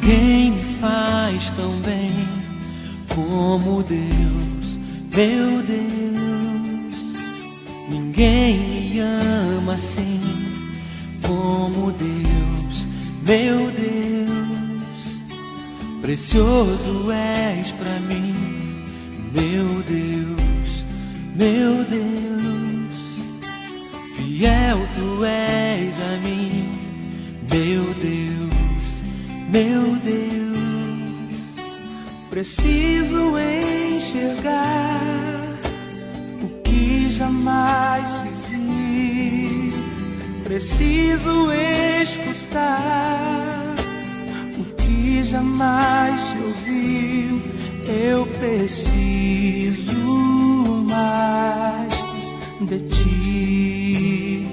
Ninguém me faz tão bem como Deus, meu Deus. Ninguém me ama assim como Deus, meu Deus. Precioso és pra mim, meu Deus, meu Deus. Fiel tu és a mim, meu Deus, meu Deus. Preciso enxergar o que jamais se viu. Preciso escutar o que jamais se ouviu. Eu preciso mais de ti.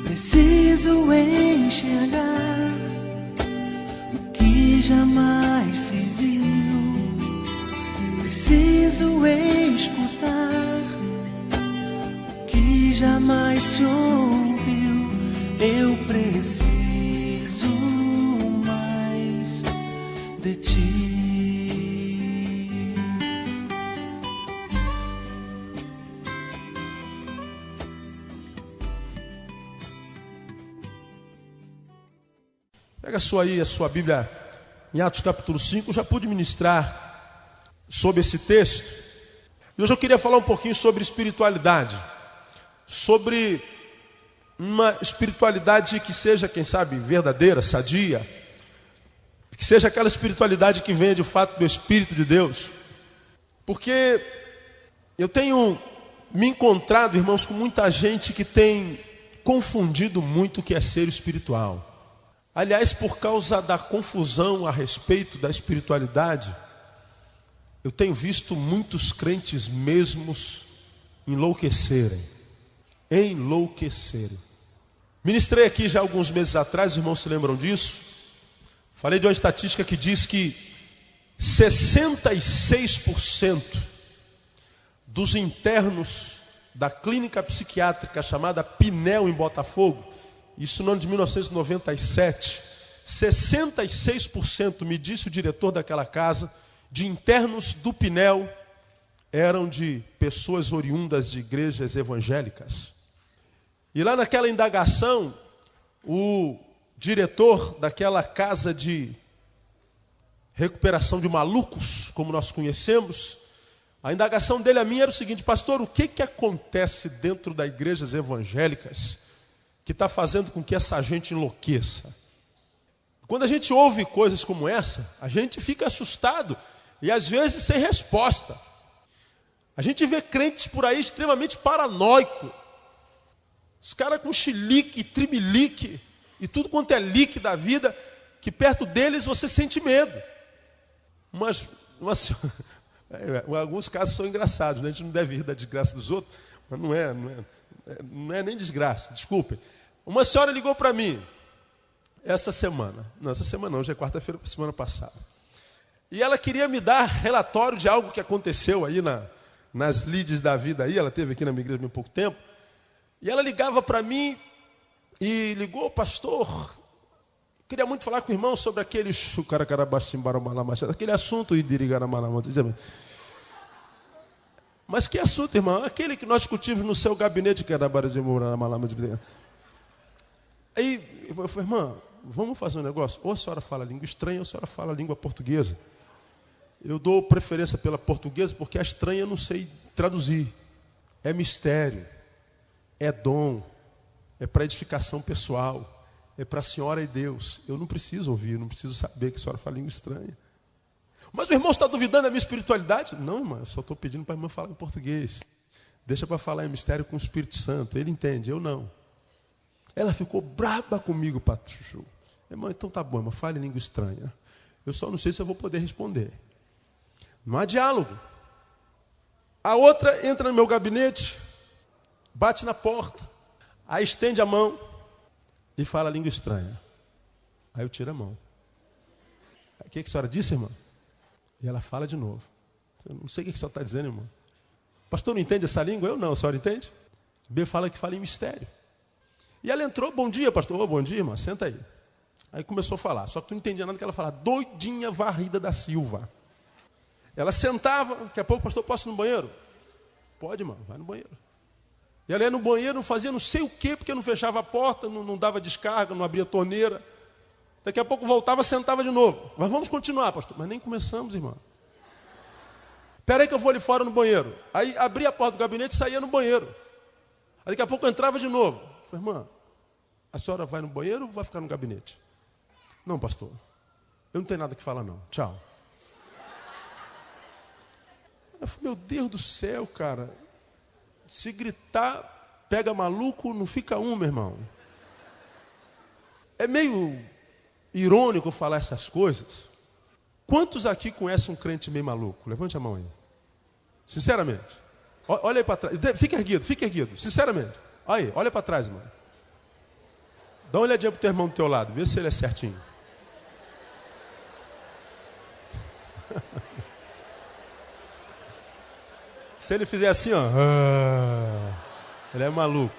Preciso enxergar o que jamais se viu. Preciso escutar o que jamais se ouviu. Eu preciso mais de ti. Pega a sua Bíblia em Atos capítulo 5. Eu já pude ministrar sobre esse texto. E hoje eu queria falar um pouquinho sobre espiritualidade. Sobre uma espiritualidade que seja, quem sabe, verdadeira, sadia. Que seja aquela espiritualidade que venha de fato do Espírito de Deus. Porque eu tenho me encontrado, irmãos, com muita gente que tem confundido muito o que é ser espiritual. Aliás, por causa da confusão a respeito da espiritualidade, eu tenho visto muitos crentes mesmos enlouquecerem. Ministrei aqui já alguns meses atrás, os irmãos se lembram disso? Falei de uma estatística que diz que 66% dos internos da clínica psiquiátrica chamada Pinel em Botafogo, isso no ano de 1997, 66%, me disse o diretor daquela casa, de internos do Pinel eram de pessoas oriundas de igrejas evangélicas. E lá naquela indagação, o diretor daquela casa de recuperação de malucos, como nós conhecemos, a indagação dele a mim era o seguinte: pastor, o que acontece dentro das igrejas evangélicas que está fazendo com que essa gente enlouqueça? Quando a gente ouve coisas como essa, a gente fica assustado e às vezes sem resposta. A gente vê crentes por aí extremamente paranoicos. Os caras com chilique, trimelique e tudo quanto é lique da vida, que perto deles você sente medo. Mas alguns casos são engraçados, né? A gente não deve rir da desgraça dos outros, mas não é nem desgraça, desculpem. Uma senhora ligou para mim essa semana não, hoje é quarta-feira, semana passada. E ela queria me dar relatório de algo que aconteceu aí nas lides da vida aí. Ela esteve aqui na minha igreja há pouco tempo. E ela ligava para mim e ligou: pastor, queria muito falar com o irmão sobre aquele assunto. Mas que assunto, irmão? Aquele que nós discutimos no seu gabinete. Aí eu falei: irmã, vamos fazer um negócio? Ou a senhora fala língua estranha ou a senhora fala língua portuguesa. Eu dou preferência pela portuguesa porque a estranha eu não sei traduzir. É mistério, é dom, é para edificação pessoal, é para a senhora e Deus. Eu não preciso ouvir, não preciso saber que a senhora fala língua estranha. Mas o irmão está duvidando da minha espiritualidade? Não, irmão, eu só estou pedindo para a irmã falar em português. Deixa para falar em mistério com o Espírito Santo. Ele entende, eu não. Ela ficou braba comigo, Patrício. Irmão, então tá bom, irmão, fale em língua estranha. Eu só não sei se eu vou poder responder. Não há diálogo. A outra entra no meu gabinete, bate na porta, aí estende a mão e fala língua estranha. Aí eu tiro a mão. O que a senhora disse, irmã? E ela fala de novo. Eu não sei o que a senhora está dizendo, irmão. Pastor, não entende essa língua? Eu não, a senhora entende? B fala que fala em mistério. E ela entrou: bom dia, pastor. Oh, bom dia, irmã, senta aí. Aí começou a falar, só que tu não entendia nada do que ela falava. Doidinha varrida da Silva. Ela sentava, daqui a pouco, pastor, posso ir no banheiro? Pode, mano, vai no banheiro. E ela ia no banheiro, não fazia não sei o quê, porque não fechava a porta, não dava descarga, não abria torneira. Daqui a pouco voltava, sentava de novo. Mas vamos continuar, pastor. Mas nem começamos, irmão. Espera aí que eu vou ali fora no banheiro. Aí abria a porta do gabinete e saía no banheiro. Aí daqui a pouco eu entrava de novo. Falei, irmã, a senhora vai no banheiro ou vai ficar no gabinete? Não, pastor. Eu não tenho nada que falar, não. Tchau. Eu falei, meu Deus do céu, cara. Se gritar, pega maluco, não fica um, meu irmão. É meio irônico falar essas coisas. Quantos aqui conhecem um crente meio maluco? Levante a mão aí. Sinceramente. Olha aí para trás. Fica erguido. Sinceramente. Aí, olha para trás, irmão. Dá uma olhadinha pro teu irmão do teu lado. Vê se ele é certinho. Se ele fizer assim, ó. Ele é maluco.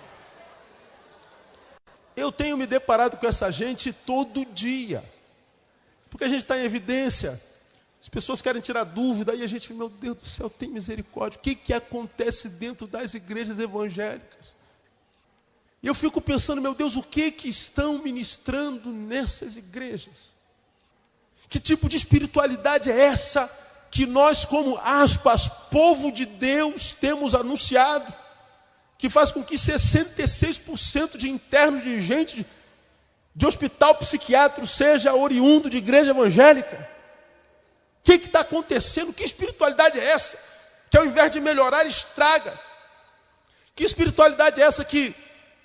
Eu tenho me deparado com essa gente todo dia. Porque a gente está em evidência. As pessoas querem tirar dúvida. E a gente, meu Deus do céu, tem misericórdia. O que acontece dentro das igrejas evangélicas? E eu fico pensando, meu Deus, o que estão ministrando nessas igrejas? Que tipo de espiritualidade é essa que nós, como aspas, povo de Deus, temos anunciado? Que faz com que 66% de internos de gente de hospital psiquiátrico seja oriundo de igreja evangélica. O que está acontecendo? Que espiritualidade é essa? Que ao invés de melhorar, estraga. Que espiritualidade é essa que,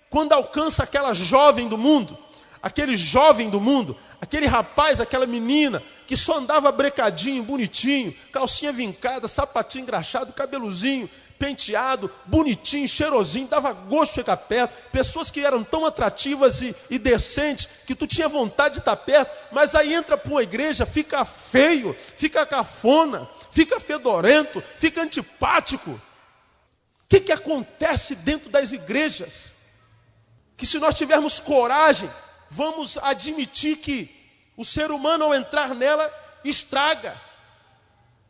quando alcança aquela jovem do mundo, aquele jovem do mundo, aquele rapaz, aquela menina, que só andava brecadinho, bonitinho, calcinha vincada, sapatinho engraxado, cabeluzinho, penteado, bonitinho, cheirosinho, dava gosto de ficar perto, pessoas que eram tão atrativas e decentes, que tu tinha vontade de estar perto, mas aí entra para uma igreja, fica feio, fica cafona, fica fedorento, fica antipático. O que acontece dentro das igrejas? Que se nós tivermos coragem, vamos admitir que o ser humano, ao entrar nela, estraga.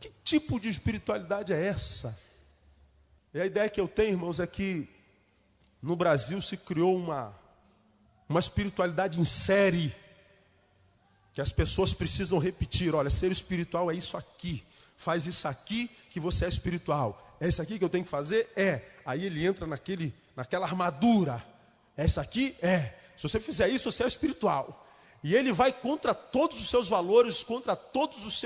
Que tipo de espiritualidade é essa? E a ideia que eu tenho, irmãos, é que no Brasil se criou uma espiritualidade em série, que as pessoas precisam repetir. Olha, ser espiritual é isso aqui. Faz isso aqui que você é espiritual. É isso aqui que eu tenho que fazer? É. Aí ele entra naquela armadura. É isso aqui? É. Se você fizer isso, você é espiritual. E ele vai contra todos os seus valores, contra todos os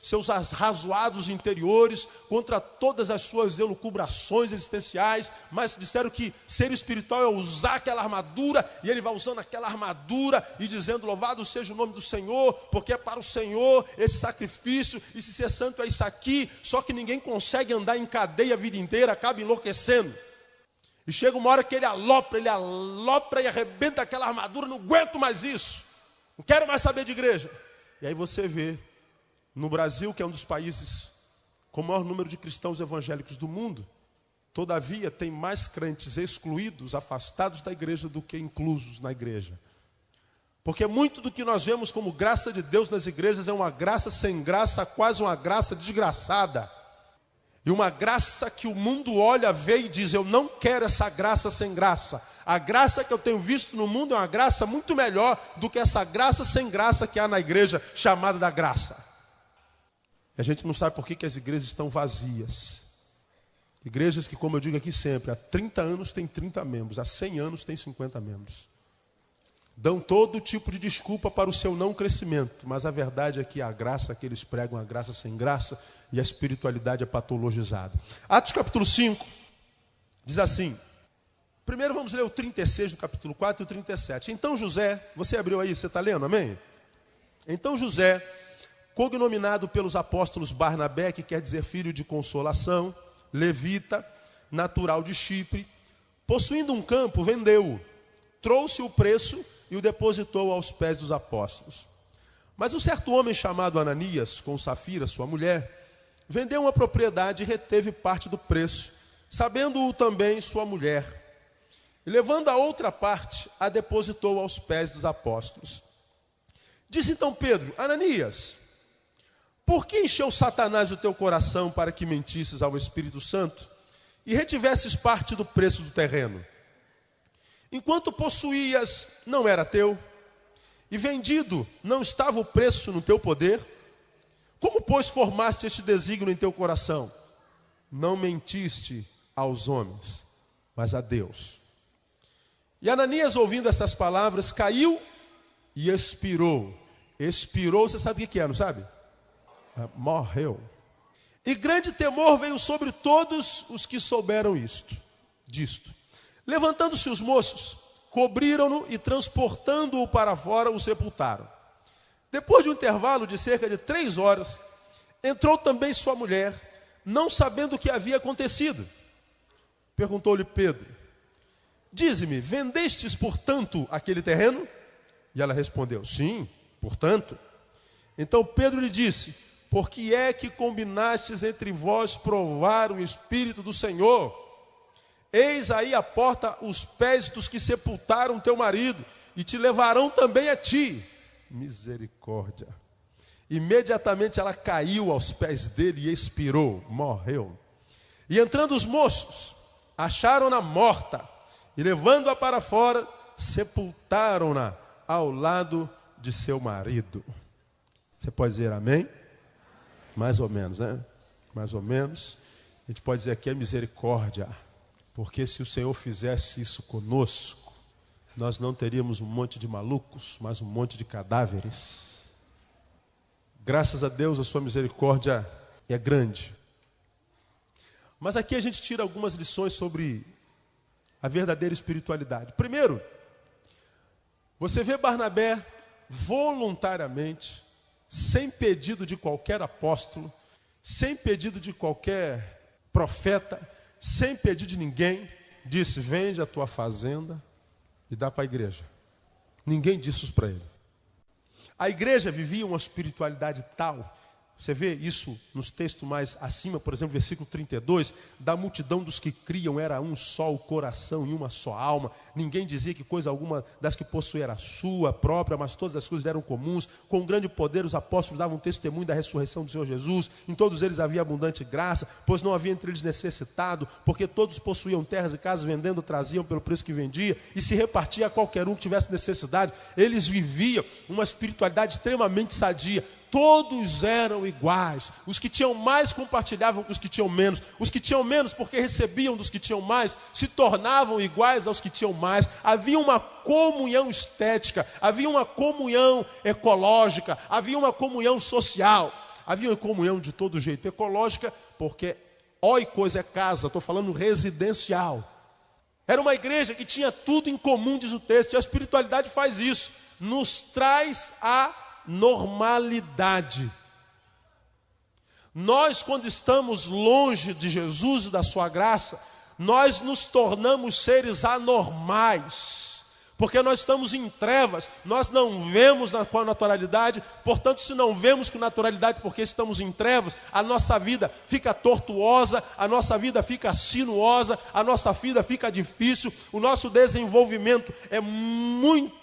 seus arrazoados interiores, contra todas as suas elucubrações existenciais. Mas disseram que ser espiritual é usar aquela armadura, e ele vai usando aquela armadura e dizendo, louvado seja o nome do Senhor, porque é para o Senhor esse sacrifício, e se ser santo é isso aqui. Só que ninguém consegue andar em cadeia a vida inteira, acaba enlouquecendo. E chega uma hora que ele alopra e arrebenta aquela armadura, não aguento mais isso, não quero mais saber de igreja. E aí você vê, no Brasil, que é um dos países com o maior número de cristãos evangélicos do mundo, todavia tem mais crentes excluídos, afastados da igreja, do que inclusos na igreja. Porque muito do que nós vemos como graça de Deus nas igrejas é uma graça sem graça, quase uma graça desgraçada. E uma graça que o mundo olha, vê e diz, eu não quero essa graça sem graça. A graça que eu tenho visto no mundo é uma graça muito melhor do que essa graça sem graça que há na igreja, chamada da graça. E a gente não sabe por que as igrejas estão vazias. Igrejas que, como eu digo aqui sempre, há 30 anos tem 30 membros, há 100 anos tem 50 membros. Dão todo tipo de desculpa para o seu não crescimento, mas a verdade é que a graça que eles pregam é a graça sem graça, e a espiritualidade é patologizada. Atos capítulo 5, diz assim, primeiro vamos ler o 36 do capítulo 4 e o 37. Então José, você abriu aí, você está lendo, amém? Então José, cognominado pelos apóstolos Barnabé, que quer dizer filho de consolação, levita, natural de Chipre, possuindo um campo, vendeu-o, trouxe o preço e o depositou aos pés dos apóstolos. Mas um certo homem chamado Ananias, com Safira, sua mulher, vendeu uma propriedade e reteve parte do preço, sabendo-o também sua mulher. E levando a outra parte, a depositou aos pés dos apóstolos. Disse então Pedro: Ananias, por que encheu Satanás o teu coração para que mentisses ao Espírito Santo e retivesses parte do preço do terreno? Enquanto possuías, não era teu, e vendido, não estava o preço no teu poder? Como, pois, formaste este desígnio em teu coração? Não mentiste aos homens, mas a Deus. E Ananias, ouvindo estas palavras, caiu e expirou. Expirou, você sabe o que é, não sabe? Morreu. E grande temor veio sobre todos os que souberam disto. Levantando-se os moços, cobriram-no e, transportando-o para fora, o sepultaram. Depois de um intervalo de cerca de 3 horas, entrou também sua mulher, não sabendo o que havia acontecido. Perguntou-lhe Pedro: dize-me, vendestes, portanto, aquele terreno? E ela respondeu: sim, portanto. Então Pedro lhe disse: por que é que combinastes entre vós provar o Espírito do Senhor? Eis aí a porta os pés dos que sepultaram teu marido, e te levarão também a ti. Misericórdia. Imediatamente ela caiu aos pés dele e expirou, morreu. E entrando os moços, acharam-na morta, e levando-a para fora, sepultaram-na ao lado de seu marido. Você pode dizer amém? Mais ou menos, né? Mais ou menos. A gente pode dizer aqui é misericórdia. Porque se o Senhor fizesse isso conosco, nós não teríamos um monte de malucos, mas um monte de cadáveres. Graças a Deus, a sua misericórdia é grande. Mas aqui a gente tira algumas lições sobre a verdadeira espiritualidade. Primeiro, você vê Barnabé voluntariamente, sem pedido de qualquer apóstolo, sem pedido de qualquer profeta, sem pedido de ninguém, disse: vende a tua fazenda e dá para a igreja. Ninguém disse isso para ele. A igreja vivia uma espiritualidade tal. Você vê isso nos textos mais acima, por exemplo, versículo 32, da multidão dos que criam era um só o coração e uma só alma. Ninguém dizia que coisa alguma das que possuía era sua própria, mas todas as coisas eram comuns. Com grande poder os apóstolos davam testemunho da ressurreição do Senhor Jesus. Em todos eles havia abundante graça, pois não havia entre eles necessitado, porque todos possuíam terras e casas, vendendo, traziam pelo preço que vendia, e se repartia a qualquer um que tivesse necessidade. Eles viviam uma espiritualidade extremamente sadia. Todos eram iguais. Os que tinham mais compartilhavam com os que tinham menos. Os que tinham menos, porque recebiam dos que tinham mais, se tornavam iguais aos que tinham mais. Havia uma comunhão estética, havia uma comunhão ecológica, havia uma comunhão social, havia uma comunhão de todo jeito. Ecológica, porque oikos é casa, estou falando residencial. Era uma igreja que tinha tudo em comum, diz o texto, e a espiritualidade faz isso. Nos traz a normalidade. Nós, quando estamos longe de Jesus e da sua graça, nós nos tornamos seres anormais, porque nós estamos em trevas, nós não vemos com a naturalidade. Portanto, se não vemos com naturalidade porque estamos em trevas, a nossa vida fica tortuosa, a nossa vida fica sinuosa, a nossa vida fica difícil, o nosso desenvolvimento é muito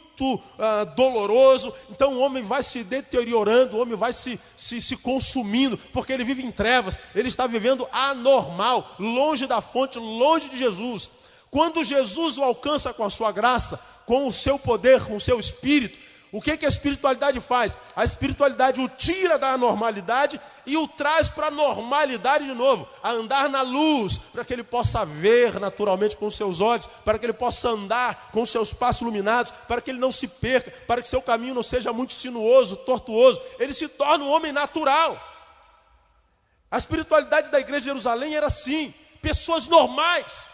doloroso. Então o homem vai se deteriorando, o homem vai se consumindo, porque ele vive em trevas, ele está vivendo anormal, longe da fonte, longe de Jesus. Quando Jesus o alcança com a sua graça, com o seu poder, com o seu espírito, o que a espiritualidade faz? A espiritualidade o tira da anormalidade e o traz para a normalidade de novo, a andar na luz, para que ele possa ver naturalmente com os seus olhos, para que ele possa andar com os seus passos iluminados, para que ele não se perca, para que seu caminho não seja muito sinuoso, tortuoso. Ele se torna um homem natural. A espiritualidade da igreja de Jerusalém era assim, pessoas normais.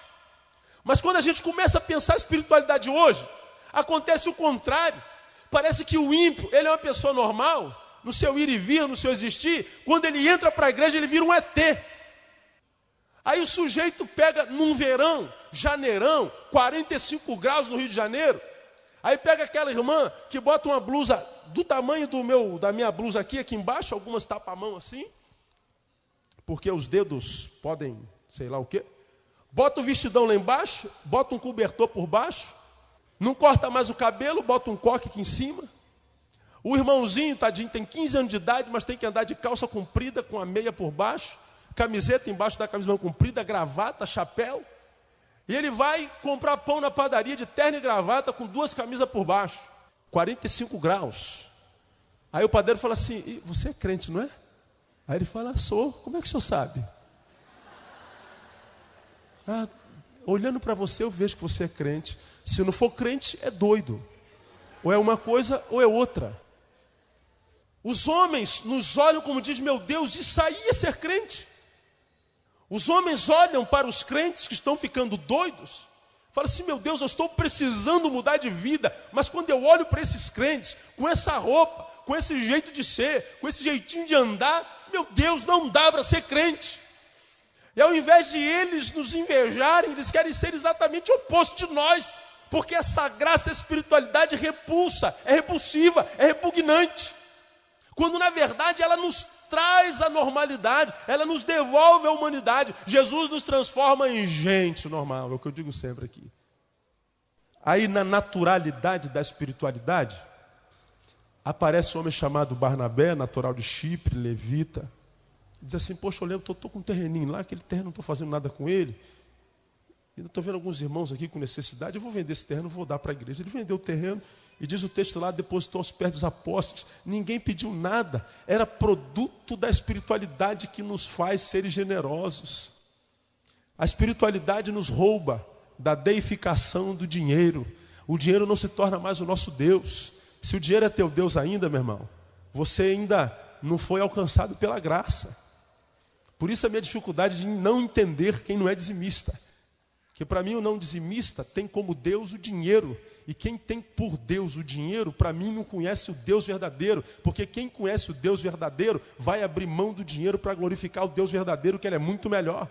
Mas quando a gente começa a pensar a espiritualidade hoje, acontece o contrário. Parece que o ímpio, ele é uma pessoa normal, no seu ir e vir, no seu existir. Quando ele entra para a igreja, ele vira um ET. Aí o sujeito pega num verão, janeirão, 45 graus no Rio de Janeiro. Aí pega aquela irmã que bota uma blusa do tamanho da minha blusa aqui embaixo, algumas tapam a mão assim, porque os dedos podem, sei lá o quê. Bota o vestidão lá embaixo, bota um cobertor por baixo, não corta mais o cabelo, bota um coque aqui em cima. O irmãozinho, tadinho, tem 15 anos de idade, mas tem que andar de calça comprida, com a meia por baixo, camiseta embaixo da camisa comprida, gravata, chapéu. E ele vai comprar pão na padaria de terno e gravata com 2 camisas por baixo. 45 graus. Aí o padeiro fala assim, você é crente, não é? Aí ele fala, sou. Como é que o senhor sabe? Olhando para você, eu vejo que você é crente. Se não for crente, é doido. Ou é uma coisa ou é outra. Os homens nos olham como diz, meu Deus, isso aí é ser crente. Os homens olham para os crentes que estão ficando doidos, falam assim, meu Deus, eu estou precisando mudar de vida, mas quando eu olho para esses crentes, com essa roupa, com esse jeito de ser, com esse jeitinho de andar, meu Deus, não dá para ser crente. E ao invés de eles nos invejarem, eles querem ser exatamente o oposto de nós, porque essa graça, essa espiritualidade repulsa, é repulsiva, é repugnante. Quando na verdade ela nos traz a normalidade, ela nos devolve a humanidade. Jesus nos transforma em gente normal, é o que eu digo sempre aqui. Aí na naturalidade da espiritualidade, aparece um homem chamado Barnabé, natural de Chipre, levita. Diz assim, poxa, eu lembro, estou com um terreninho lá, aquele terreno não estou fazendo nada com ele. Ainda estou vendo alguns irmãos aqui com necessidade, eu vou vender esse terreno, vou dar para a igreja. Ele vendeu o terreno. E diz o texto lá, depositou aos pés dos apóstolos. Ninguém pediu nada. Era produto da espiritualidade que nos faz seres generosos. A espiritualidade nos rouba da deificação do dinheiro. O dinheiro não se torna mais o nosso Deus. Se o dinheiro é teu Deus ainda, meu irmão, você ainda não foi alcançado pela graça. Por isso a minha dificuldade de não entender quem não é dizimista. Porque para mim o não dizimista tem como Deus o dinheiro. E quem tem por Deus o dinheiro, para mim não conhece o Deus verdadeiro. Porque quem conhece o Deus verdadeiro vai abrir mão do dinheiro para glorificar o Deus verdadeiro, que ele é muito melhor.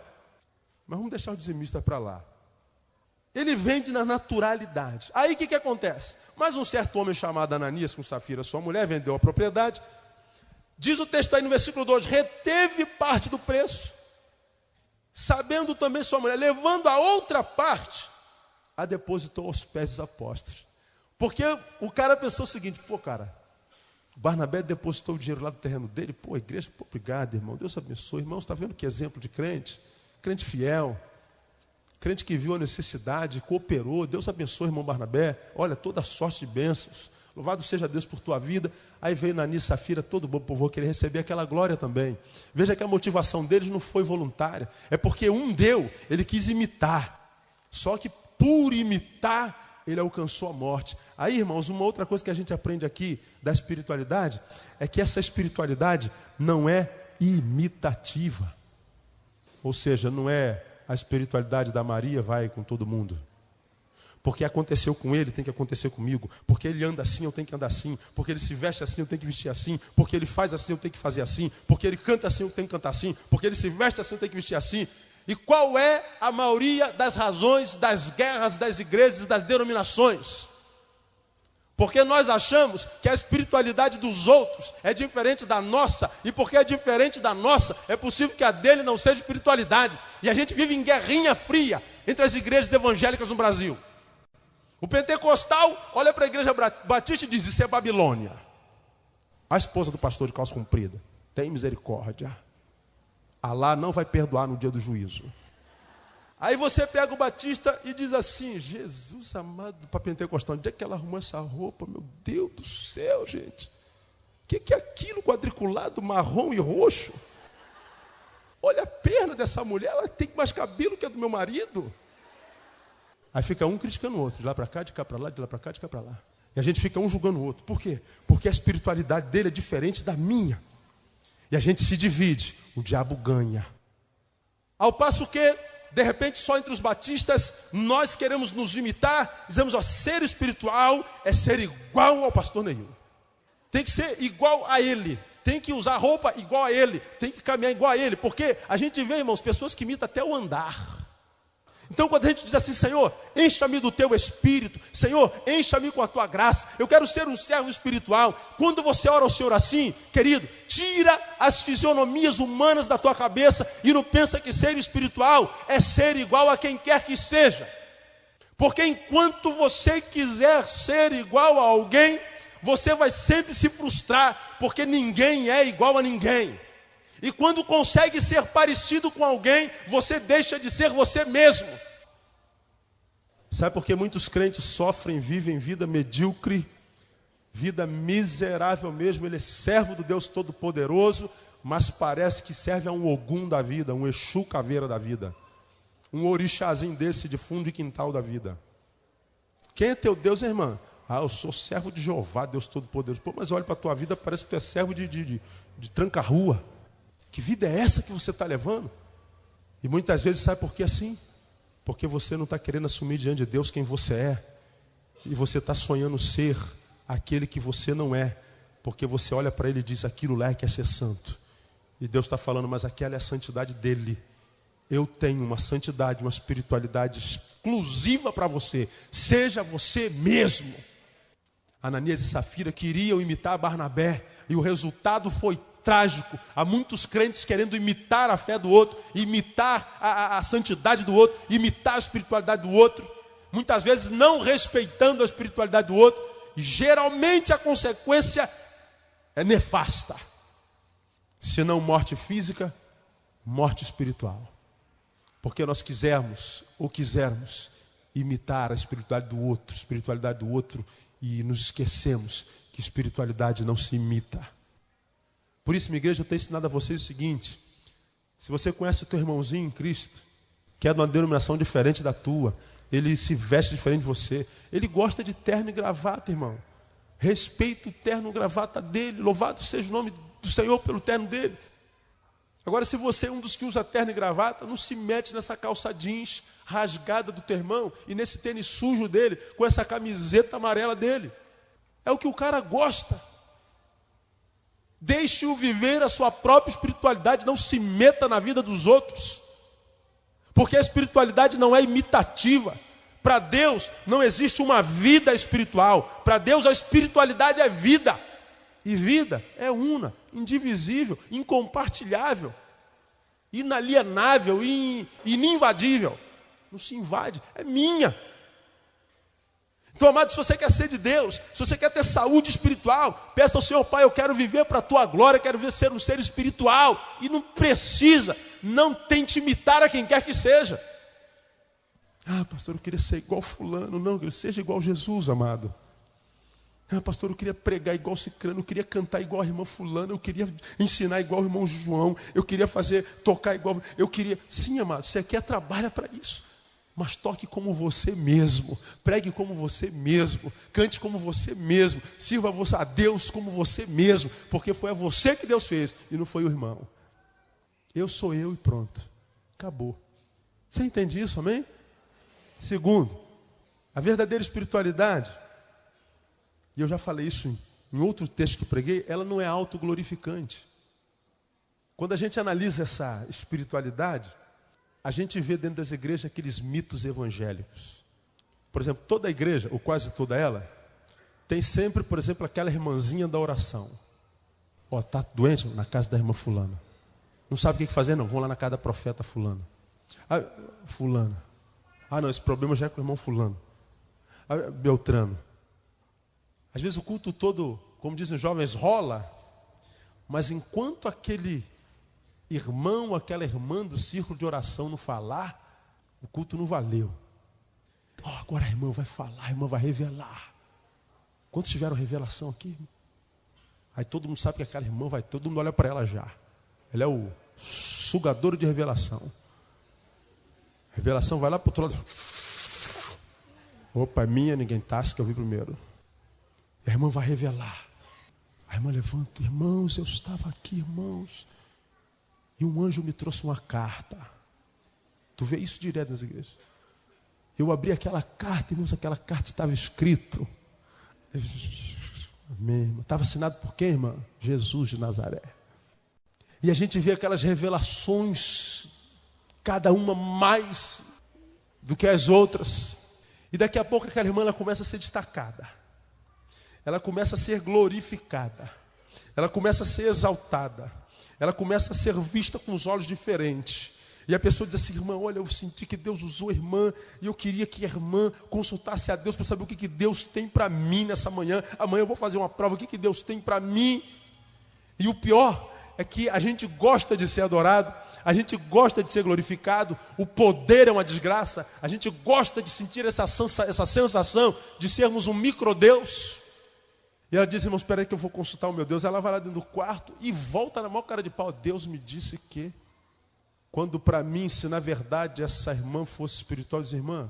Mas vamos deixar o dizimista para lá. Ele vende na naturalidade. Aí o que acontece? Mais um certo homem chamado Ananias, com Safira, sua mulher, vendeu a propriedade. Diz o texto aí no versículo 2, reteve parte do preço. Sabendo também sua mulher, levando a outra parte, a depositou aos pés dos apóstolos. Porque o cara pensou o seguinte, pô cara, Barnabé depositou o dinheiro lá do terreno dele, pô, a igreja, pô, obrigado irmão, Deus abençoe. Irmãos, está vendo que exemplo de crente? Crente fiel, crente que viu a necessidade, cooperou, Deus abençoe irmão Barnabé, olha, toda sorte de bênçãos, louvado seja Deus por tua vida. Aí veio Ananias e Safira, todo bom povo, querer receber aquela glória também. Veja que a motivação deles não foi voluntária, é porque um deu, ele quis imitar, só que por imitar, ele alcançou a morte. Aí, irmãos, uma outra coisa que a gente aprende aqui da espiritualidade é que essa espiritualidade não é imitativa. Ou seja, não é a espiritualidade da Maria vai com todo mundo. Porque aconteceu com ele, tem que acontecer comigo. Porque ele anda assim, eu tenho que andar assim. Porque ele se veste assim, eu tenho que vestir assim. Porque ele faz assim, eu tenho que fazer assim. Porque ele canta assim, eu tenho que cantar assim. Porque ele se veste assim, eu tenho que vestir assim. E qual é a maioria das razões das guerras das igrejas e das denominações? Porque nós achamos que a espiritualidade dos outros é diferente da nossa. E porque é diferente da nossa, é possível que a dele não seja espiritualidade. E a gente vive em guerrinha fria entre as igrejas evangélicas no Brasil. O pentecostal olha para a igreja batista e diz, isso é Babilônia. A esposa do pastor de calça comprida, tem misericórdia. Alá não vai perdoar no dia do juízo. Aí você pega o batista e diz assim, Jesus amado, para pentecostal, onde é que ela arrumou essa roupa? Meu Deus do céu, gente. O que é aquilo quadriculado, marrom e roxo? Olha a perna dessa mulher, ela tem mais cabelo que a do meu marido. Aí fica um criticando o outro, de lá para cá, de cá para lá, de lá para cá, de cá para lá. E a gente fica um julgando o outro. Por quê? Porque a espiritualidade dele é diferente da minha. E a gente se divide, o diabo ganha. Ao passo que, de repente, só entre os batistas, nós queremos nos imitar, dizemos, ó, ser espiritual é ser igual ao pastor Neil. Tem que ser igual a ele, tem que usar roupa igual a ele, tem que caminhar igual a ele, porque a gente vê, irmãos, pessoas que imitam até o andar. Então quando a gente diz assim, Senhor, encha-me do teu Espírito, Senhor, encha-me com a tua graça, eu quero ser um servo espiritual. Quando você ora ao Senhor assim, querido, tira as fisionomias humanas da tua cabeça e não pensa que ser espiritual é ser igual a quem quer que seja. Porque enquanto você quiser ser igual a alguém, você vai sempre se frustrar, porque ninguém é igual a ninguém. E quando consegue ser parecido com alguém, você deixa de ser você mesmo. Sabe por que muitos crentes sofrem, vivem vida medíocre, vida miserável mesmo? Ele é servo do Deus Todo-Poderoso, mas parece que serve a um Ogum da vida, um Exu caveira da vida, um orixazinho desse de fundo de quintal da vida. Quem é teu Deus, irmã? Eu sou servo de Jeová, Deus Todo-Poderoso. Pô, mas olha para a tua vida, parece que tu é servo de tranca-rua. Que vida é essa que você está levando? E muitas vezes, sabe por que assim? Porque você não está querendo assumir diante de Deus quem você é. E você está sonhando ser aquele que você não é. Porque você olha para ele e diz, aquilo lá é que é ser santo. E Deus está falando, mas aquela é a santidade dele. Eu tenho uma santidade, uma espiritualidade exclusiva para você. Seja você mesmo. Ananias e Safira queriam imitar Barnabé. E o resultado foi trágico. Há muitos crentes querendo imitar a fé do outro, imitar a santidade do outro, imitar a espiritualidade do outro, muitas vezes não respeitando a espiritualidade do outro, e geralmente a consequência é nefasta. Se não morte física, morte espiritual. Porque nós quisermos imitar a espiritualidade do outro, e nos esquecemos que espiritualidade não se imita. Por isso, minha igreja, eu tenho ensinado a vocês o seguinte: se você conhece o teu irmãozinho em Cristo, que é de uma denominação diferente da tua, ele se veste diferente de você, ele gosta de terno e gravata, irmão. Respeita o terno e gravata dele, louvado seja o nome do Senhor pelo terno dele. Agora, se você é um dos que usa terno e gravata, não se mete nessa calça jeans rasgada do teu irmão e nesse tênis sujo dele, com essa camiseta amarela dele. É o que o cara gosta. Deixe-o viver a sua própria espiritualidade, não se meta na vida dos outros. Porque a espiritualidade não é imitativa. Para Deus não existe uma vida espiritual. Para Deus a espiritualidade é vida. E vida é una, indivisível, incompartilhável, inalienável, ininvadível. Não se invade, é minha. Então, amado, se você quer ser de Deus, se você quer ter saúde espiritual, peça ao Senhor, Pai, eu quero viver para a tua glória, quero ver ser um ser espiritual. E não precisa, não tente imitar a quem quer que seja. Pastor, eu queria ser igual fulano. Não, que seja igual Jesus, amado. Pastor, eu queria pregar igual Cicrano, eu queria cantar igual a irmã fulano, eu queria ensinar igual o irmão João, eu queria tocar igual, eu queria... Sim, amado, você quer, trabalha para isso. Mas toque como você mesmo, pregue como você mesmo, cante como você mesmo, sirva a Deus como você mesmo, porque foi a você que Deus fez e não foi o irmão. Eu sou eu e pronto, acabou. Você entende isso, amém? Segundo, a verdadeira espiritualidade, e eu já falei isso em outro texto que preguei, ela não é autoglorificante. Quando a gente analisa essa espiritualidade, a gente vê dentro das igrejas aqueles mitos evangélicos. Por exemplo, toda a igreja, ou quase toda ela, tem sempre, por exemplo, aquela irmãzinha da oração. Está doente? Na casa da irmã fulana. Não sabe o que fazer? Não, vamos lá na casa da profeta fulana. Fulana. Não, esse problema já é com o irmão fulano. Beltrano. Às vezes o culto todo, como dizem os jovens, rola. Mas enquanto aquele irmão, aquela irmã do círculo de oração não falar, o culto não valeu. Agora a irmã vai falar, a irmã vai revelar. Quantos tiveram revelação aqui? Aí todo mundo sabe que aquela irmã vai, todo mundo olha para ela já. Ela é o sugador de revelação. A revelação vai lá para o outro lado. Opa, é minha, ninguém tasca, eu vi primeiro. E a irmã vai revelar. A irmã levanta, irmãos, eu estava aqui, irmãos. E um anjo me trouxe uma carta. Tu vê isso direto nas igrejas. Eu abri aquela carta, irmãos, aquela carta estava escrito. Amém. Estava assinado por quem, irmã? Jesus de Nazaré. E a gente vê aquelas revelações, cada uma mais do que as outras. E daqui a pouco aquela irmã ela começa a ser destacada. Ela começa a ser glorificada. Ela começa a ser exaltada. Ela começa a ser vista com os olhos diferentes. E a pessoa diz assim: irmã, olha, eu senti que Deus usou a irmã, e eu queria que a irmã consultasse a Deus para saber o que Deus tem para mim nessa manhã. Amanhã eu vou fazer uma prova, o que Deus tem para mim. E o pior é que a gente gosta de ser adorado, a gente gosta de ser glorificado, o poder é uma desgraça, a gente gosta de sentir essa sensação de sermos um micro-Deus. E ela diz: irmão, espera aí que eu vou consultar o meu Deus. Ela vai lá dentro do quarto e volta na maior cara de pau: Deus me disse que... Quando para mim, se na verdade essa irmã fosse espiritual, eu disse: irmã,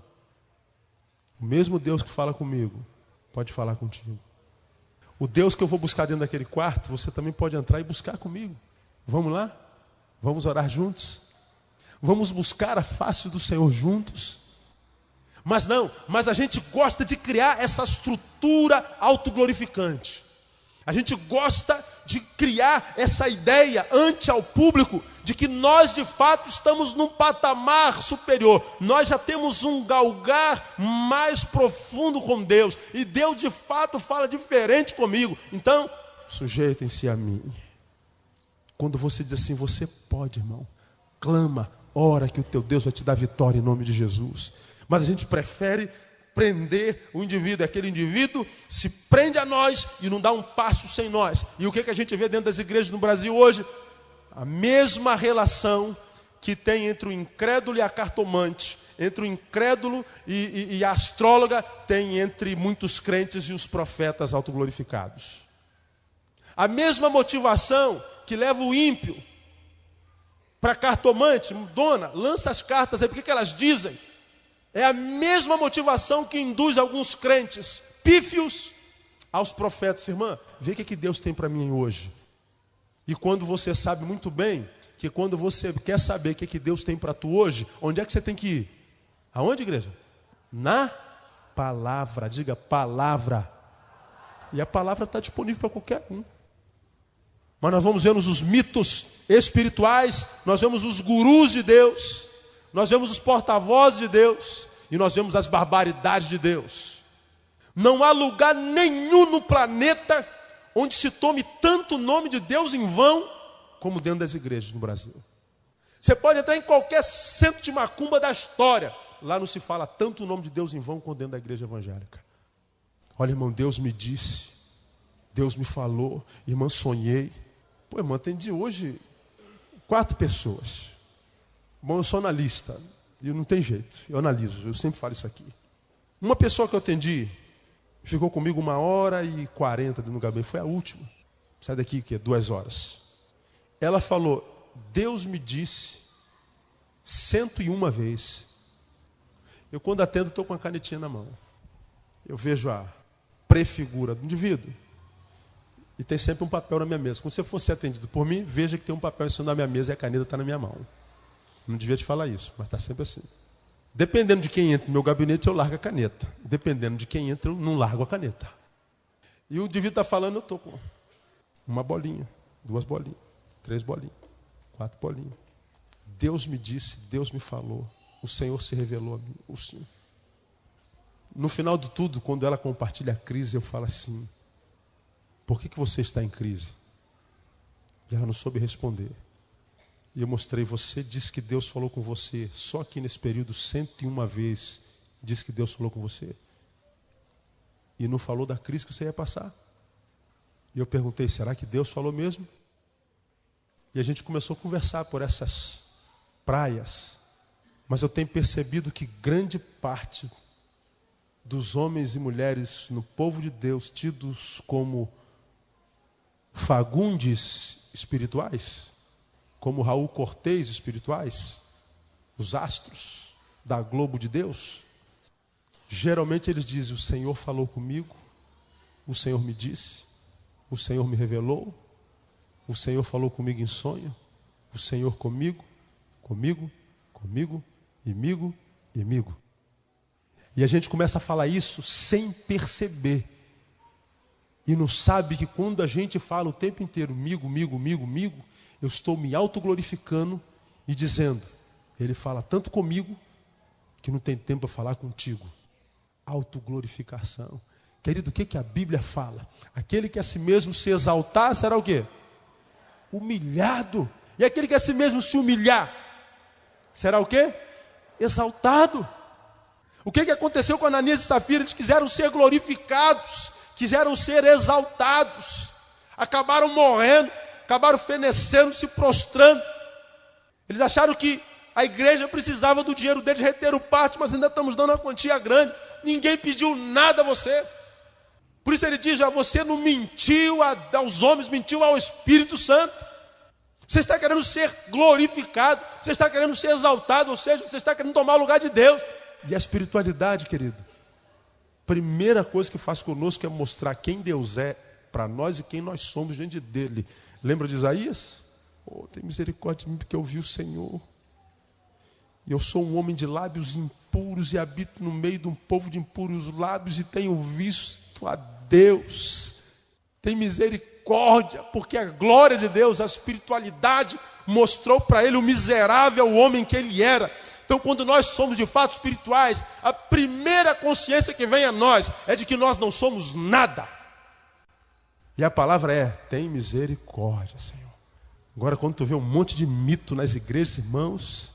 o mesmo Deus que fala comigo, pode falar contigo. O Deus que eu vou buscar dentro daquele quarto, você também pode entrar e buscar comigo. Vamos lá? Vamos orar juntos? Vamos buscar a face do Senhor juntos? Mas a gente gosta de criar essa estrutura autoglorificante. A gente gosta de criar essa ideia ante ao público de que nós de fato estamos num patamar superior. Nós já temos um galgar mais profundo com Deus. E Deus de fato fala diferente comigo. Então, sujeitem-se a mim. Quando você diz assim: você pode, irmão. Clama, ora que o teu Deus vai te dar vitória em nome de Jesus. Mas a gente prefere prender o indivíduo. Aquele indivíduo se prende a nós e não dá um passo sem nós. E o que a gente vê dentro das igrejas no Brasil hoje? A mesma relação que tem entre o incrédulo e a cartomante, entre o incrédulo e a astróloga, tem entre muitos crentes e os profetas autoglorificados. A mesma motivação que leva o ímpio para a cartomante: dona, lança as cartas aí, por que elas dizem? É a mesma motivação que induz alguns crentes pífios aos profetas. Irmã, vê o que Deus tem para mim hoje. E quando você sabe muito bem que quando você quer saber o que Deus tem para tu hoje, onde é que você tem que ir? Aonde, igreja? Na palavra. Diga palavra. E a palavra está disponível para qualquer um. Mas nós vamos ver os mitos espirituais, nós vemos os gurus de Deus, nós vemos os porta-vozes de Deus e nós vemos as barbaridades de Deus. Não há lugar nenhum no planeta onde se tome tanto o nome de Deus em vão como dentro das igrejas no Brasil. Você pode entrar em qualquer centro de macumba da história, lá não se fala tanto o nome de Deus em vão como dentro da igreja evangélica. Olha, irmão, Deus me disse, Deus me falou, irmã, sonhei. Pô, irmão, atendi hoje 4 pessoas. Bom, eu sou analista, e não tem jeito, eu analiso, eu sempre falo isso aqui. Uma pessoa que eu atendi, ficou comigo 1h40 dentro do gabinete, foi a última. Sai daqui, que é 2 horas. Ela falou: Deus me disse 101 vezes. Eu quando atendo, estou com a canetinha na mão. Eu vejo a prefigura do indivíduo. E tem sempre um papel na minha mesa. Quando você for ser atendido por mim, veja que tem um papel em cima da minha mesa e a caneta está na minha mão. Não devia te falar isso, mas está sempre assim. Dependendo de quem entra no meu gabinete, eu largo a caneta. Dependendo de quem entra, eu não largo a caneta. E o indivíduo está falando, eu estou com uma bolinha, 2 bolinhas, 3 bolinhas, 4 bolinhas. Deus me disse, Deus me falou, o Senhor se revelou a mim, o Senhor. No final de tudo, quando ela compartilha a crise, eu falo assim: por que você está em crise? E ela não soube responder. E eu mostrei: você disse que Deus falou com você, só aqui nesse período 101 vezes, disse que Deus falou com você. E não falou da crise que você ia passar. E eu perguntei: será que Deus falou mesmo? E a gente começou a conversar por essas praias. Mas eu tenho percebido que grande parte dos homens e mulheres no povo de Deus, tidos como Fagundes espirituais, como Raul Cortez espirituais, os astros da Globo de Deus, geralmente eles dizem: o Senhor falou comigo, o Senhor me disse, o Senhor me revelou, o Senhor falou comigo em sonho, o Senhor comigo, amigo. E a gente começa a falar isso sem perceber. E não sabe que quando a gente fala o tempo inteiro, migo, eu estou me autoglorificando e dizendo: ele fala tanto comigo que não tem tempo para falar contigo. Autoglorificação. Querido, o que a Bíblia fala? Aquele que a si mesmo se exaltar será o quê? Humilhado. E aquele que a si mesmo se humilhar será o quê? Exaltado. O que aconteceu com Ananias e Safira? Eles quiseram ser glorificados, quiseram ser exaltados, acabaram morrendo, acabaram fenecendo, se prostrando. Eles acharam que a igreja precisava do dinheiro deles, reter o parte, mas ainda estamos dando uma quantia grande. Ninguém pediu nada a você. Por isso ele diz, já você não mentiu aos homens, mentiu ao Espírito Santo. Você está querendo ser glorificado, você está querendo ser exaltado, ou seja, você está querendo tomar o lugar de Deus. E a espiritualidade, querido, primeira coisa que faz conosco é mostrar quem Deus é para nós e quem nós somos diante dele. Lembra de Isaías? Oh, tem misericórdia de mim porque eu vi o Senhor. E eu sou um homem de lábios impuros e habito no meio de um povo de impuros lábios e tenho visto a Deus. Tem misericórdia, porque a glória de Deus, a espiritualidade, mostrou para ele o miserável homem que ele era. Então, quando nós somos de fato espirituais, a primeira consciência que vem a nós é de que nós não somos nada. E a palavra é, tem misericórdia, Senhor. Agora, quando tu vê um monte de mito nas igrejas, irmãos,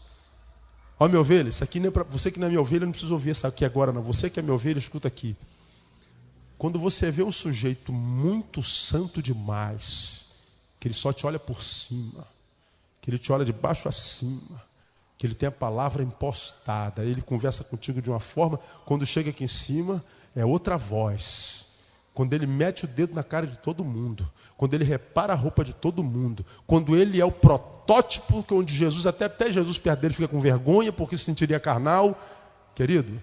ó minha ovelha, isso aqui nem para você que não é minha ovelha, não precisa ouvir isso aqui agora não. Você que é minha ovelha, escuta aqui. Quando você vê um sujeito muito santo demais, que ele só te olha por cima, que ele te olha de baixo a cima, que ele tem a palavra impostada, ele conversa contigo de uma forma, quando chega aqui em cima, é outra voz. Quando ele mete o dedo na cara de todo mundo, quando ele repara a roupa de todo mundo, quando ele é o protótipo, onde Jesus, até Jesus perto dele fica com vergonha, porque se sentiria carnal. Querido,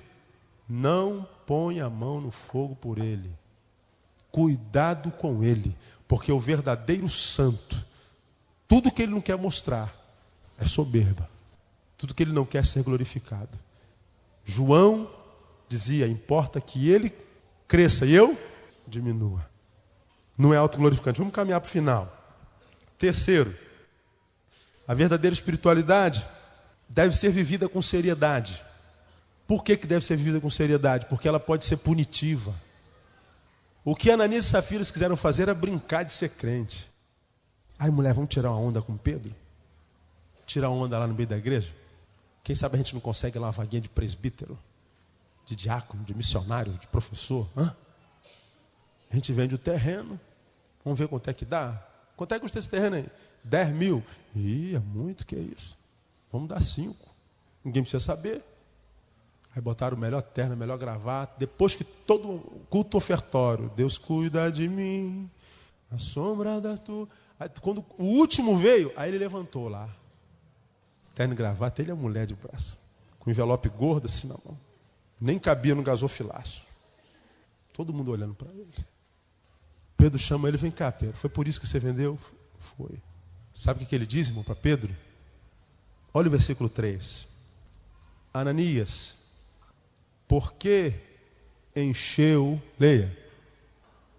não põe a mão no fogo por ele. Cuidado com ele, porque o verdadeiro santo, tudo que ele não quer mostrar é soberba. Tudo que ele não quer ser glorificado. João dizia, importa que ele cresça e eu diminua. Não é autoglorificante. Vamos caminhar para o final. Terceiro, a verdadeira espiritualidade deve ser vivida com seriedade. Por que deve ser vivida com seriedade? Porque ela pode ser punitiva. O que Ananias e Safira quiseram fazer era brincar de ser crente. Ai, mulher, vamos tirar uma onda com Pedro? Tirar uma onda lá no meio da igreja? Quem sabe a gente não consegue lá uma vaguinha de presbítero, de diácono, de missionário, de professor? A gente vende o terreno, vamos ver quanto é que dá. Quanto é que custa esse terreno aí? 10 mil. Ih, é muito, que é isso? Vamos dar 5. Ninguém precisa saber. Aí botaram o melhor terno, a melhor gravata. Depois que todo o culto ofertório, Deus cuida de mim, a sombra da tua... Aí, quando o último veio, aí ele levantou lá. Terno e gravata, ele é mulher de braço. Com envelope gordo assim na mão. Nem cabia no gasofilaço. Todo mundo olhando para ele. Pedro chama ele, vem cá, Pedro. Foi por isso que você vendeu? Foi. Sabe o que ele diz, irmão, para Pedro? Olha o versículo 3. Ananias, por que encheu, leia,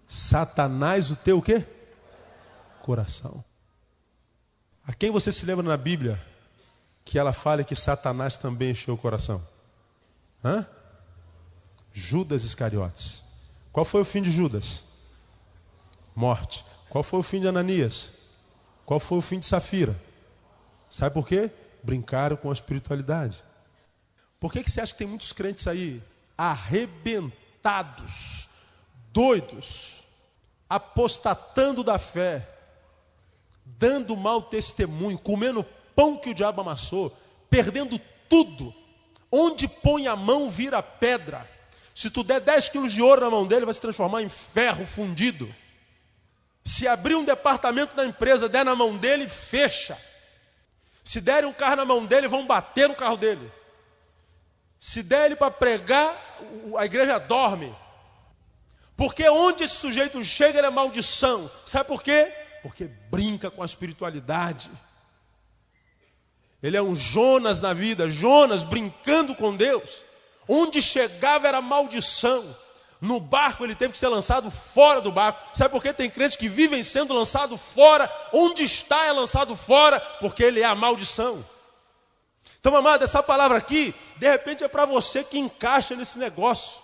Satanás o teu o quê? Coração. A quem você se lembra na Bíblia que ela fala que Satanás também encheu o coração? Judas Iscariotes. Qual foi o fim de Judas? Morte. Qual foi o fim de Ananias? Qual foi o fim de Safira? Sabe por quê? Brincaram com a espiritualidade. Por que você acha que tem muitos crentes aí arrebentados, doidos, apostatando da fé, dando mau testemunho, comendo pão que o diabo amassou, perdendo tudo? Onde põe a mão vira pedra. Se tu der 10 quilos de ouro na mão dele, vai se transformar em ferro fundido. Se abrir um departamento da empresa, der na mão dele, fecha. Se derem um carro na mão dele, vão bater no carro dele. Se der ele para pregar, a igreja dorme. Porque onde esse sujeito chega, ele é maldição. Sabe por quê? Porque brinca com a espiritualidade. Ele é um Jonas na vida, Jonas brincando com Deus. Onde chegava era maldição. No barco ele teve que ser lançado fora do barco. Sabe por que tem crentes que vivem sendo lançado fora? Onde está é lançado fora, porque ele é a maldição. Então, amado, essa palavra aqui, de repente é para você que encaixa nesse negócio.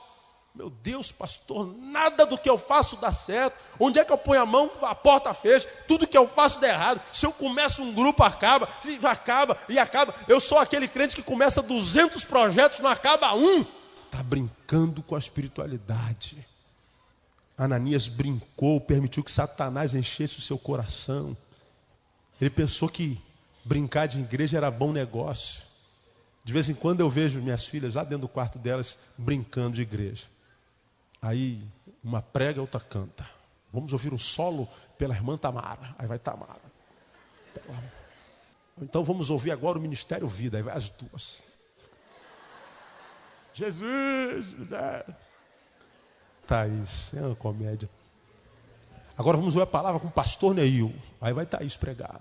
Meu Deus, pastor, nada do que eu faço dá certo. Onde é que eu ponho a mão, a porta fecha. Tudo que eu faço dá errado. Se eu começo um grupo, acaba. Acaba e acaba. Eu sou aquele crente que começa 200 projetos, não acaba um. Está brincando com a espiritualidade. Ananias brincou, permitiu que Satanás enchesse o seu coração. Ele pensou que brincar de igreja era bom negócio. De vez em quando eu vejo minhas filhas lá dentro do quarto delas brincando de igreja. Aí uma prega, outra canta. Vamos ouvir um solo pela irmã Tamara. Aí vai Tamara. Então vamos ouvir agora o Ministério Vida. Aí vai as duas. Jesus, né? Thaís, é uma comédia. Agora vamos ouvir a palavra com o pastor Neil. Aí vai Thaís pregar.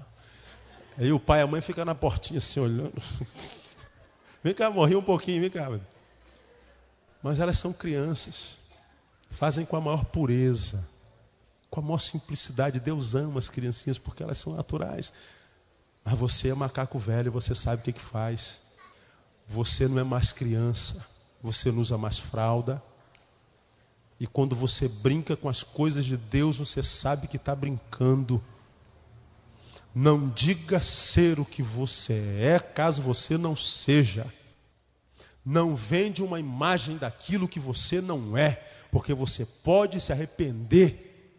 Aí o pai e a mãe ficam na portinha assim olhando. Vem cá, morri um pouquinho, vem cá. Mas elas são crianças. Fazem com a maior pureza, com a maior simplicidade. Deus ama as criancinhas porque elas são naturais. Mas você é macaco velho, você sabe o que faz. Você não é mais criança, você não usa mais fralda. E quando você brinca com as coisas de Deus, você sabe que está brincando. Não diga ser o que você é, caso você não seja. Não vende uma imagem daquilo que você não é, porque você pode se arrepender.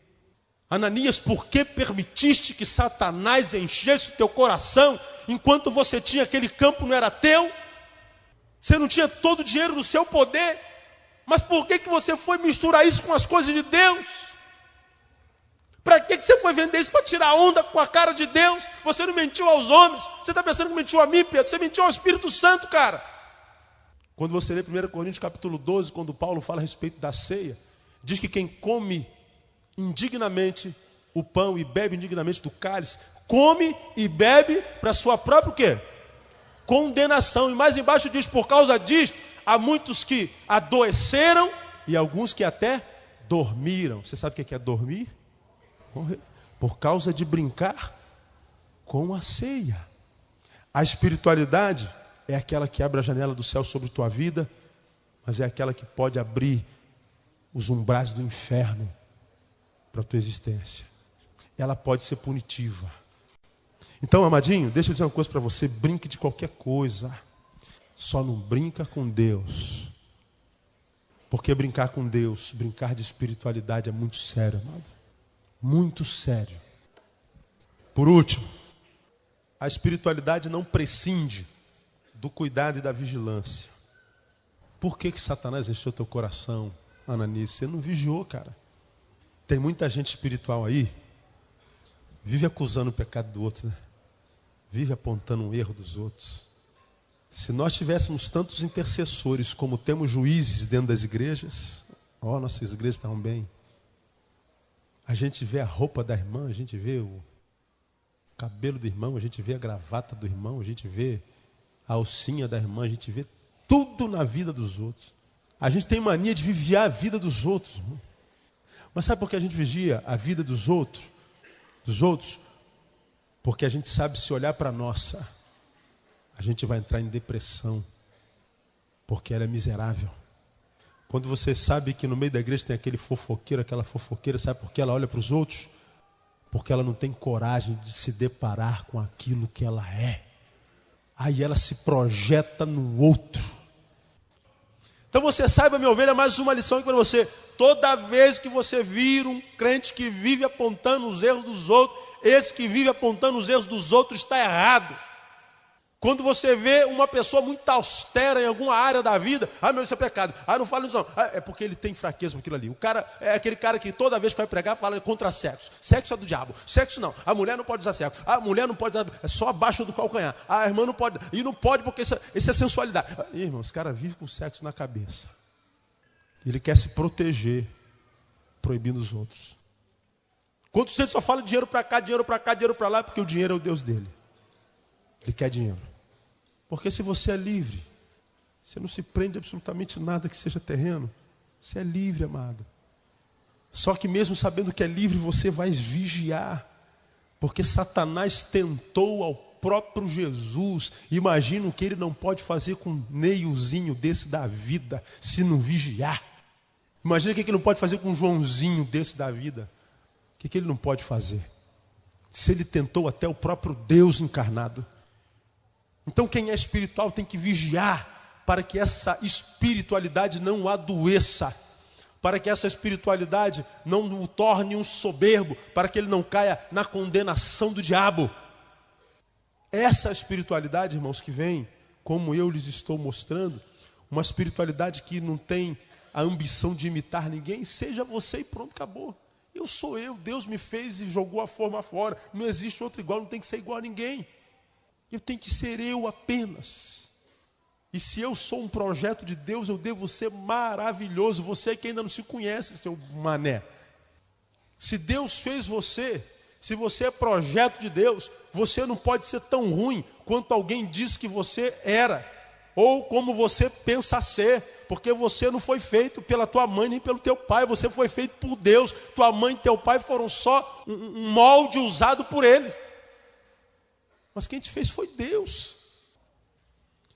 Ananias, por que permitiste que Satanás enchesse o teu coração, enquanto você tinha aquele campo, não era teu? Você não tinha todo o dinheiro no seu poder, mas por que você foi misturar isso com as coisas de Deus? Para que você foi vender isso? Para tirar onda com a cara de Deus? Você não mentiu aos homens. Você está pensando que mentiu a mim, Pedro? Você mentiu ao Espírito Santo, cara. Quando você lê 1 Coríntios capítulo 12, quando Paulo fala a respeito da ceia, diz que quem come indignamente o pão e bebe indignamente do cálice, come e bebe para sua própria o quê? Condenação. E mais embaixo diz, por causa disso, há muitos que adoeceram e alguns que até dormiram. Você sabe o que é dormir? Por causa de brincar com a ceia. A espiritualidade é aquela que abre a janela do céu sobre tua vida, mas é aquela que pode abrir os umbrais do inferno para a tua existência. Ela pode ser punitiva. Então, amadinho, deixa eu dizer uma coisa para você, brinque de qualquer coisa, só não brinca com Deus. Porque brincar com Deus, brincar de espiritualidade é muito sério, amado. Muito sério. Por último, a espiritualidade não prescinde do cuidado e da vigilância. Por que Satanás encheu teu coração, Ananias? Você não vigiou, cara. Tem muita gente espiritual aí, vive acusando o pecado do outro, né? Vive apontando um erro dos outros. Se nós tivéssemos tantos intercessores como temos juízes dentro das igrejas, nossas igrejas estavam bem. A gente vê a roupa da irmã, a gente vê o cabelo do irmão, a gente vê a gravata do irmão, a gente vê a alcinha da irmã, a gente vê tudo na vida dos outros. A gente tem mania de vigiar a vida dos outros, irmão. Mas sabe por que a gente vigia a vida dos outros? Porque a gente sabe, se olhar para a nossa, a gente vai entrar em depressão, porque ela é miserável. Quando você sabe que no meio da igreja tem aquele fofoqueiro, aquela fofoqueira, sabe por que ela olha para os outros? Porque ela não tem coragem de se deparar com aquilo que ela é. Aí ela se projeta no outro. Então você saiba, minha ovelha, mais uma lição aqui para você. Toda vez que você vir um crente que vive apontando os erros dos outros, esse que vive apontando os erros dos outros está errado. Quando você vê uma pessoa muito austera em alguma área da vida, meu, isso é pecado. Não fala isso não. É porque ele tem fraqueza com aquilo ali. O cara é aquele cara que toda vez que vai pregar fala contra sexo. Sexo é do diabo. Sexo não. A mulher não pode usar sexo. A mulher não pode usar, é só abaixo do calcanhar. A irmã não pode. E não pode porque isso é sensualidade. Irmão, esse cara vive com sexo na cabeça. Ele quer se proteger, proibindo os outros. Quando você só fala dinheiro para cá, dinheiro para cá, dinheiro para lá, é porque o dinheiro é o Deus dele. Ele quer dinheiro. Porque se você é livre, você não se prende a absolutamente nada que seja terreno. Você é livre, amado. Só que mesmo sabendo que é livre, você vai vigiar. Porque Satanás tentou ao próprio Jesus. Imagina o que ele não pode fazer com um neiozinho desse da vida, se não vigiar. Imagina o que ele não pode fazer com um Joãozinho desse da vida. O que ele não pode fazer? Se ele tentou até o próprio Deus encarnado. Então quem é espiritual tem que vigiar para que essa espiritualidade não o adoeça, para que essa espiritualidade não o torne um soberbo, para que ele não caia na condenação do diabo. Essa espiritualidade, irmãos, que vem, como eu lhes estou mostrando, uma espiritualidade que não tem a ambição de imitar ninguém, seja você e pronto, acabou. Eu sou eu, Deus me fez e jogou a forma fora. Não existe outro igual, não tem que ser igual a ninguém. Eu tenho que ser eu apenas. E se eu sou um projeto de Deus, eu devo ser maravilhoso. Você que ainda não se conhece, seu mané. Se Deus fez você, se você é projeto de Deus, você não pode ser tão ruim quanto alguém diz que você era. Ou como você pensa ser, porque você não foi feito pela tua mãe nem pelo teu pai, você foi feito por Deus. Tua mãe e teu pai foram só um molde usado por Ele. Mas quem te fez foi Deus.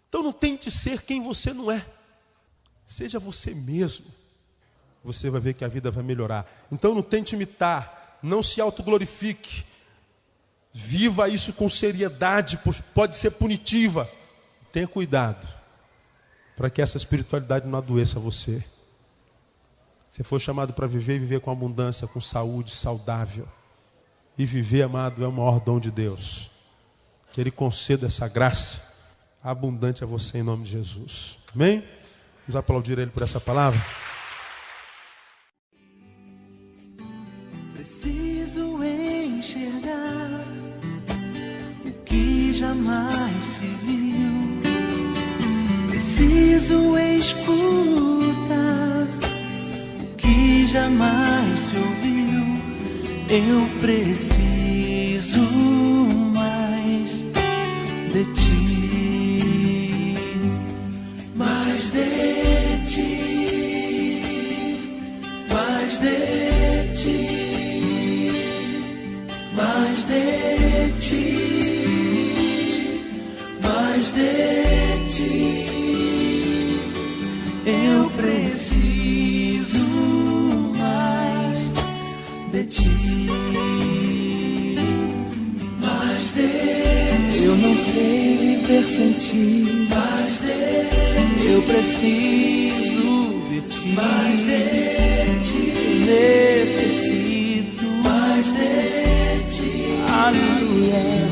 Então não tente ser quem você não é. Seja você mesmo. Você vai ver que a vida vai melhorar. Então não tente imitar, não se autoglorifique. Viva isso com seriedade, pode ser punitiva. Tenha cuidado, para que essa espiritualidade não adoeça você. Você foi chamado para viver e viver com abundância, com saúde, saudável. E viver, amado, é o maior dom de Deus. Que Ele conceda essa graça abundante a você em nome de Jesus. Amém? Vamos aplaudir Ele por essa palavra. Preciso enxergar o que jamais se viu. Preciso escutar o que jamais se ouviu. Eu preciso mais de ti, mais de ti, mais de ti, mais de ti, mais de ti. Eu preciso mais de ti, mais de ti. Eu não sei viver sem ti, mais de ti. Eu preciso de ti, mais de ti. Necessito mais de ti. Aleluia.